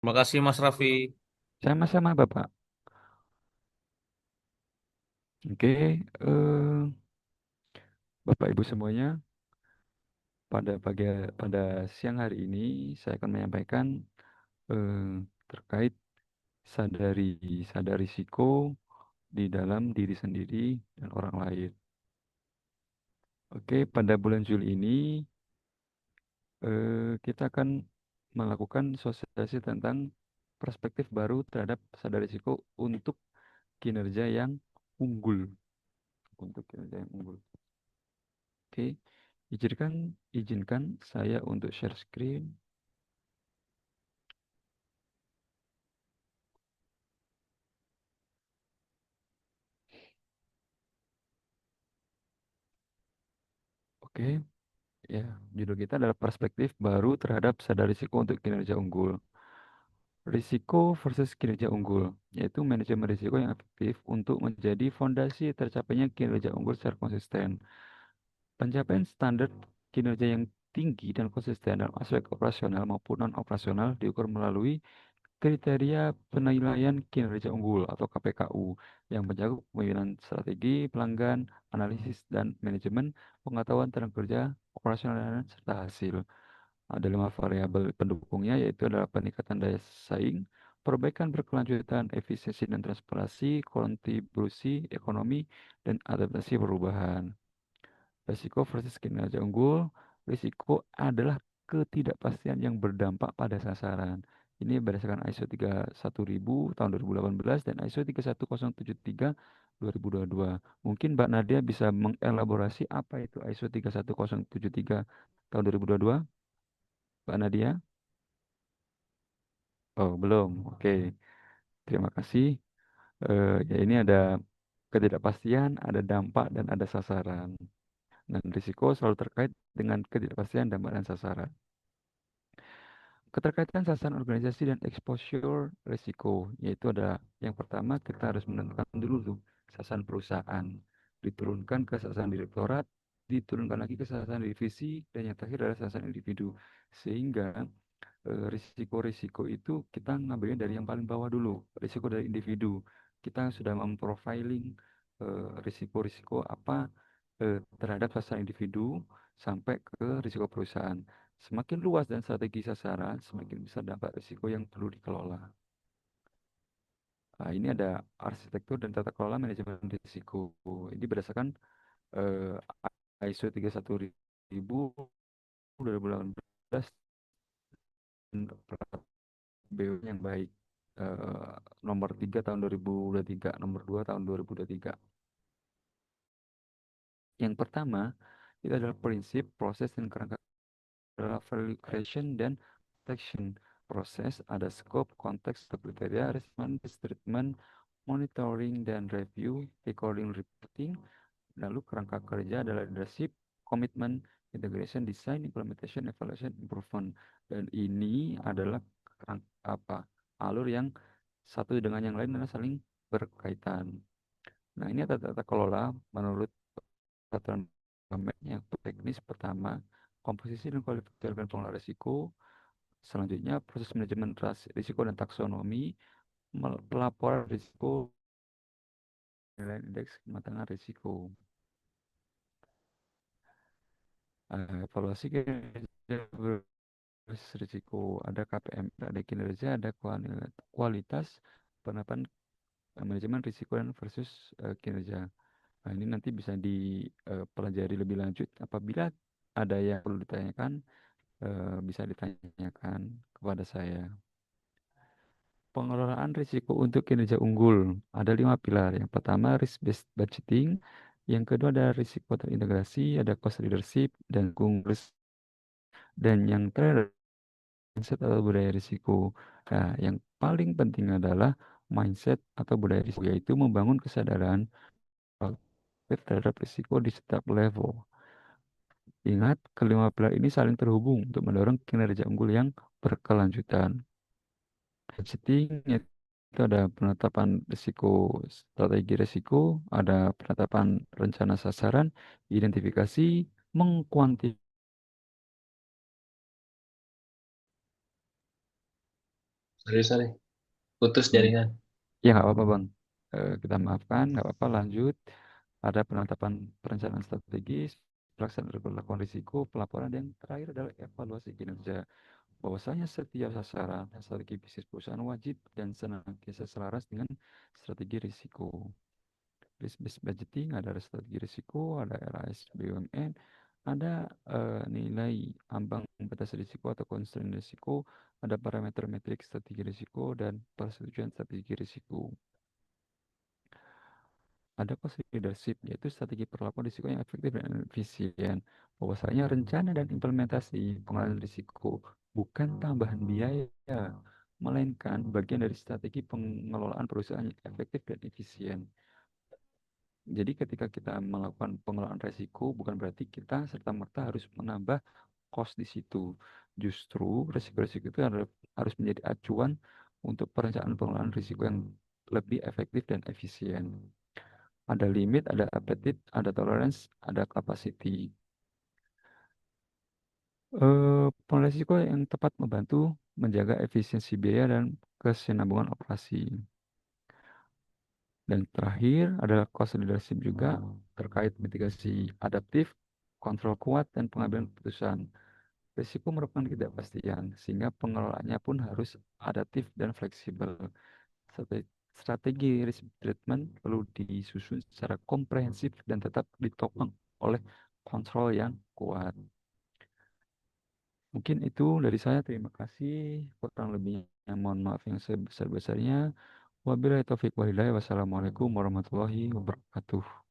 Terima kasih Mas Raffi. Sama-sama Bapak. Oke, Bapak Ibu semuanya, pada siang hari ini saya akan menyampaikan eh, terkait sadari sadar risiko di dalam diri sendiri dan orang lain. Oke, pada bulan Juli ini kita akan melakukan sosialisasi tentang perspektif baru terhadap sadar risiko untuk kinerja yang unggul. Untuk kinerja yang unggul. Oke, izinkan saya untuk share screen. Oke, ya, judul kita adalah perspektif baru terhadap sadar risiko untuk kinerja unggul. Risiko versus kinerja unggul, yaitu manajemen risiko yang efektif untuk menjadi fondasi tercapainya kinerja unggul secara konsisten. Pencapaian standar kinerja yang tinggi dan konsisten dalam aspek operasional maupun non-operasional diukur melalui kriteria penilaian kinerja unggul atau KPKU yang mencakup pemimpinan strategi, pelanggan, analisis, dan manajemen pengetahuan tenaga kerja, operasional, dan serta hasil. Ada 5 variabel pendukungnya, yaitu adalah peningkatan daya saing, perbaikan berkelanjutan, efisiensi dan transparansi, kontribusi ekonomi, dan adaptasi perubahan. Risiko versus kinerja unggul. Risiko adalah ketidakpastian yang berdampak pada sasaran. Ini berdasarkan ISO 31000 tahun 2018 dan ISO 31073 2022. Mungkin Mbak Nadia bisa mengelaborasi apa itu ISO 31073 tahun 2022, Mbak Nadia? Oh, belum. Oke, terima kasih. Ya ini ada ketidakpastian, ada dampak, dan ada sasaran. Dan risiko selalu terkait dengan ketidakpastian, dampak, dan sasaran. Keterkaitan sasaran organisasi dan exposure risiko, yaitu ada yang pertama kita harus menentukan dulu tuh sasaran perusahaan, diturunkan ke sasaran direktorat, diturunkan lagi ke sasaran divisi, dan yang terakhir adalah sasaran individu. Sehingga risiko-risiko itu kita ngambilnya dari yang paling bawah dulu, risiko dari individu. Kita sudah memprofiling risiko-risiko apa terhadap sasaran individu sampai ke risiko perusahaan. Semakin luas dan strategi sasaran, semakin besar dampak risiko yang perlu dikelola. Nah, ini ada arsitektur dan tata kelola manajemen risiko. Ini berdasarkan ISO 31000 2018 dan BW yang baik. Nomor 3 tahun 2023, nomor 2 tahun 2023. Yang pertama, itu adalah prinsip, proses, dan kerangka adalah value creation dan protection. Proses ada scope, konteks, atau kriteria, assessment, treatment, monitoring, dan review, recording, reporting. Lalu kerangka kerja adalah leadership, commitment, integration, design, implementation, evaluation, improvement. Dan ini adalah apa alur yang satu dengan yang lain adalah saling berkaitan. Nah, ini tata kelola menurut peraturan Bamek yang teknis pertama, komposisi dan kualifikasi organ pengelola risiko. Selanjutnya, proses manajemen risiko dan taksonomi, pelaporan risiko, penilaian indeks kematangan risiko. Evaluasi kinerja berbasis risiko, ada KPM, ada kinerja, ada kualitas, penerapan manajemen risiko dan versus kinerja. Nah, ini nanti bisa dipelajari lebih lanjut. Apabila ada yang perlu ditanyakan, bisa ditanyakan kepada saya. Pengelolaan risiko untuk kinerja unggul ada 5 pilar. Yang pertama risk-based budgeting, yang kedua ada risiko terintegrasi, ada cost leadership dan dan yang terakhir mindset atau budaya risiko. Nah, yang paling penting adalah mindset atau budaya risiko, yaitu membangun kesadaran terhadap risiko di setiap level. Ingat, kelima pilar ini saling terhubung untuk mendorong kinerja unggul yang berkelanjutan. Budgeting itu ada penetapan risiko, strategi risiko, ada penetapan rencana sasaran, identifikasi, mengkuantifikasi Sorry, sorry. Putus Hmm. jaringan. Ya nggak apa-apa Bang. Kita maafkan, nggak apa-apa lanjut. Ada penetapan perencanaan strategis, pelaksanaan relawan risiko, pelaporan, dan yang terakhir adalah evaluasi kinerja. Bahwasanya setiap sasaran dan strategi bisnis perusahaan wajib dan senantiasa selaras dengan strategi risiko. Risk-based budgeting, ada strategi risiko, ada RAS BUMN, ada nilai ambang batas risiko atau constraint risiko, ada parameter metrik strategi risiko, dan persetujuan strategi risiko. Ada cost leadership, yaitu strategi perlakuan risiko yang efektif dan efisien. Bahwasanya rencana dan implementasi pengelolaan risiko bukan tambahan biaya, melainkan bagian dari strategi pengelolaan perusahaan yang efektif dan efisien. Jadi ketika kita melakukan pengelolaan risiko, bukan berarti kita serta-merta harus menambah cost di situ. Justru risiko-risiko itu harus menjadi acuan untuk perencanaan pengelolaan risiko yang lebih efektif dan efisien. Ada limit, ada appetite, ada tolerance, ada capacity. Pengelolaan risiko yang tepat membantu menjaga efisiensi biaya dan kesinambungan operasi. Dan terakhir adalah cost leadership juga terkait mitigasi adaptif, kontrol kuat, dan pengambilan keputusan. Risiko merupakan ketidakpastian, sehingga pengelolaannya pun harus adaptif dan fleksibel. Strategi risk treatment perlu disusun secara komprehensif dan tetap ditopang oleh kontrol yang kuat. Mungkin itu dari saya. Terima kasih. Kurang lebihnya mohon maaf yang sebesar-besarnya. Wabillahi taufiq walhidayah. Wassalamualaikum warahmatullahi wabarakatuh.